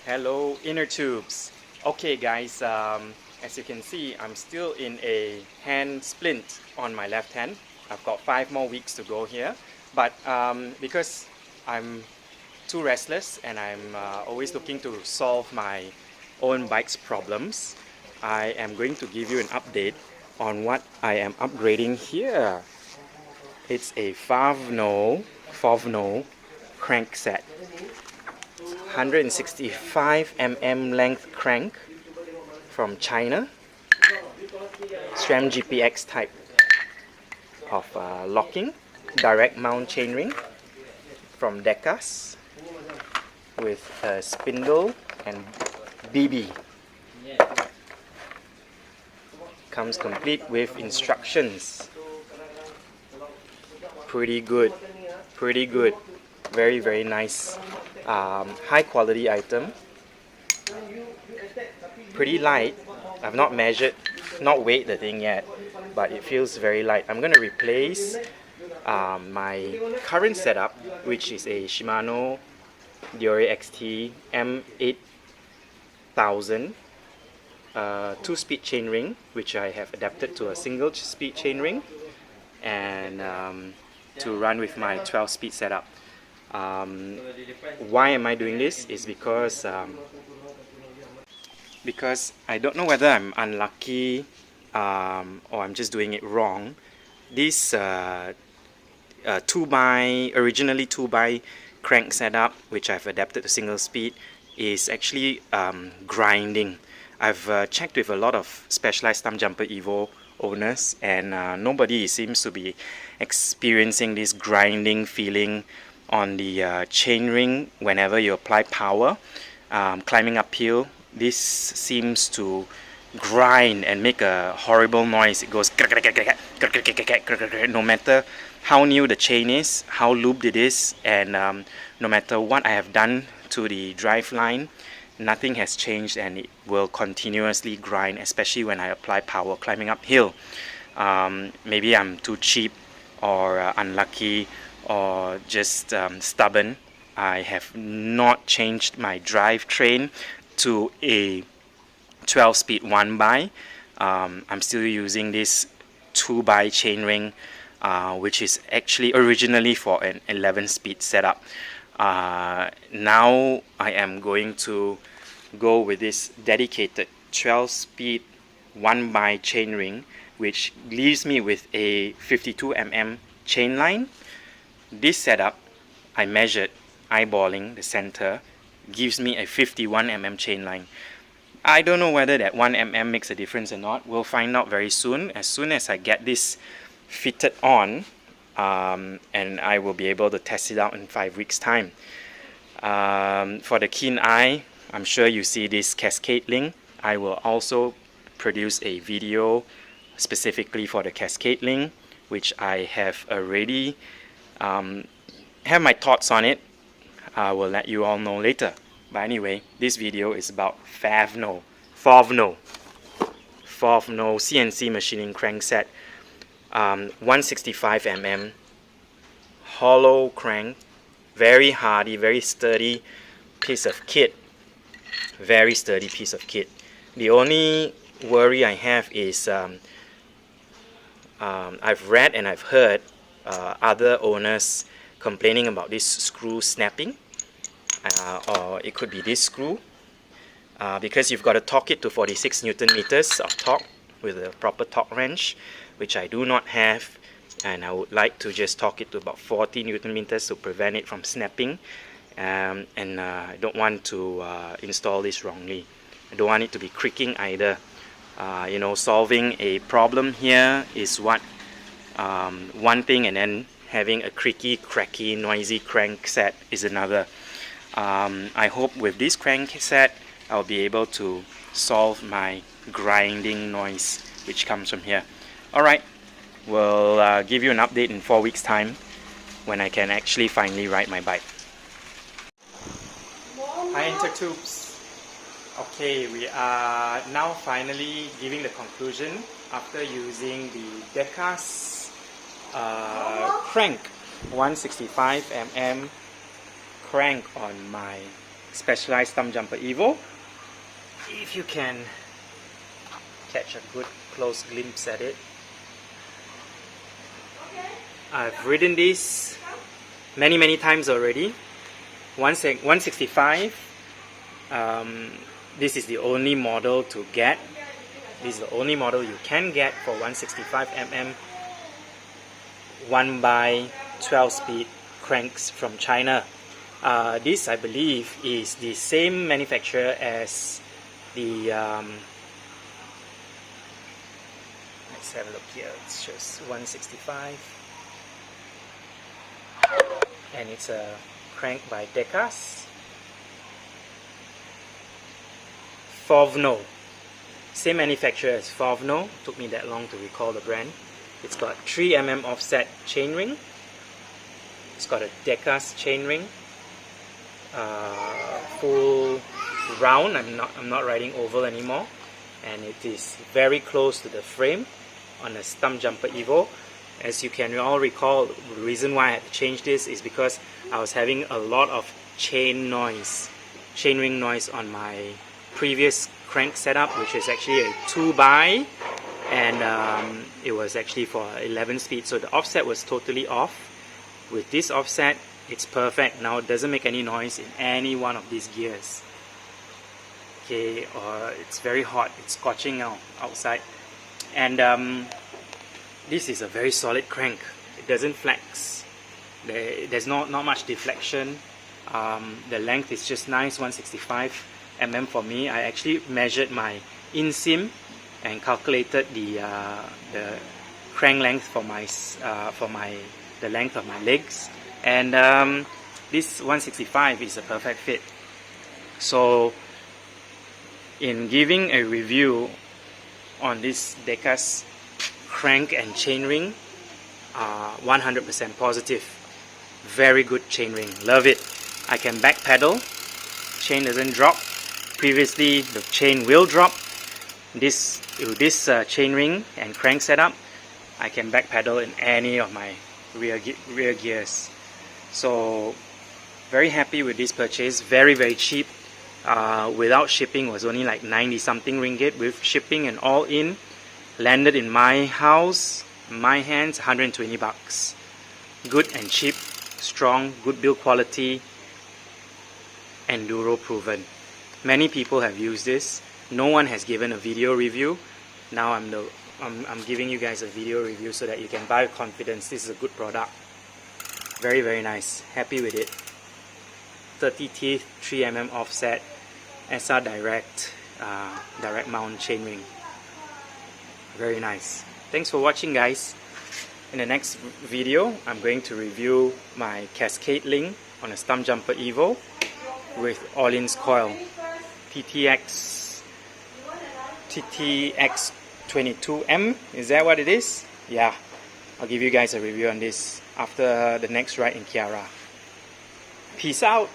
Hello inner tubes. Okay guys, as you can see, I'm still in a hand splint on my left hand. I've got 5 more weeks to go here, but because I'm too restless and I'm always looking to solve my own bike's problems, I am going to give you an update on what I am upgrading here. It's a Favno crankset. 165 mm length crank from China, SRAM GPX type of locking, direct mount chainring from Dekas with a spindle and BB. Comes complete with instructions. Pretty good, very nice, high quality item. Pretty light. I've not measured, not weighed the thing yet, but it feels very light. I'm going to replace my current setup, which is a Shimano Diore XT M8000 2-speed chainring, which I have adapted to a single speed chainring, and to run with my 12-speed setup. Why am I doing this? Is because I don't know whether I'm unlucky or I'm just doing it wrong. This originally 2x crank setup, which I've adapted to single speed, is actually grinding. I've checked with a lot of Specialized Thumb Jumper Evo owners, and nobody seems to be experiencing this grinding feeling on the chainring whenever you apply power. Climbing uphill, this seems to grind and make a horrible noise. It goes no matter how new the chain is, how lubed it is, and no matter what I have done to the drive line, nothing has changed, and it will continuously grind, especially when I apply power climbing uphill. Maybe I'm too cheap or unlucky or just stubborn. I have not changed my drivetrain to a 12-speed 1x. I'm still using this 2x chainring, which is actually originally for an 11-speed setup. Now I am going to go with this dedicated 12-speed 1x chainring, which leaves me with a 52 mm chainline. This setup, I measured, eyeballing the center, gives me a 51 mm chainline. I don't know whether that 1 mm makes a difference or not. We'll find out very soon as I get this fitted on, and I will be able to test it out in 5 weeks time. For the keen eye, I'm sure you see this cascade link. I will also produce a video specifically for the cascade link, which I have already have my thoughts on it. I will let you all know later. But anyway, this video is about Favno CNC machining crankset, 165 mm hollow crank, very hardy, very sturdy piece of kit. Very sturdy piece of kit. The only worry I have is I've read and I've heard other owners complaining about this screw snapping, or it could be this screw, because you've got to torque it to 46 Newton meters of torque with a proper torque wrench, which I do not have, and I would like to just torque it to about 40 Newton meters to prevent it from snapping. I don't want to install this wrongly. I don't want it to be creaking either. You know, solving a problem here is one thing, and then having a creaky, cracky, noisy crank set is another. I hope with this crank set I'll be able to solve my grinding noise which comes from here. Alright, we'll give you an update in 4 weeks time when I can actually finally ride my bike. Hi Intertubes. Okay, we are now finally giving the conclusion after using the Dekas crank, 165 mm crank on my Specialized Thumb Jumper Evo. If you can catch a good close glimpse at it. I've ridden this many times already. 165. This is the only model to get. This is the only model you can get for 165mm 1x12 speed cranks from China. This, I believe, is the same manufacturer as the let's have a look here. It's just 165 and it's a crank by Dekas. Fovno, same manufacturer as Fovno. Took me that long to recall the brand. It's got 3mm offset chainring. It's got a Dekas chainring, full round. I'm not riding oval anymore, and it is very close to the frame on a Thumb Jumper Evo. As you can all recall, the reason why I had to change this is because I was having a lot of chainring noise on my previous crank setup, which is actually a 2x, and it was actually for 11 speed, so the offset was totally off. With this offset, it's perfect. Now it doesn't make any noise in any one of these gears. Okay, it's very hot, it's scorching now outside, and this is a very solid crank. It doesn't flex. There's not much deflection. The length is just nice, 165mm for me. I actually measured my inseam and calculated the crank length for the length of my legs, and this 165 is a perfect fit. So in giving a review on this Dekas crank and chainring, 100% positive. Very good chainring, love it. I can back pedal, chain doesn't drop. Previously the chain will drop. With this chainring and crank setup, I can back pedal in any of my rear gears. So very happy with this purchase. Very cheap. Without shipping was only like 90 something ringgit. With shipping and all in, landed in my house, my hands, 120 bucks. Good and cheap, strong, good build quality, enduro proven. Many people have used this. No one has given a video review. Now I'm giving you guys a video review so that you can buy with confidence. This is a good product. Very nice. Happy with it. 30 teeth, 3mm offset, SR direct mount chainring. Very nice. Thanks for watching, guys. In the next video, I'm going to review my Cascade Link on a Thumb Jumper Evo with Orleans coil. TTX22M, is that what it is? Yeah, I'll give you guys a review on this after the next ride in Kiara. Peace out.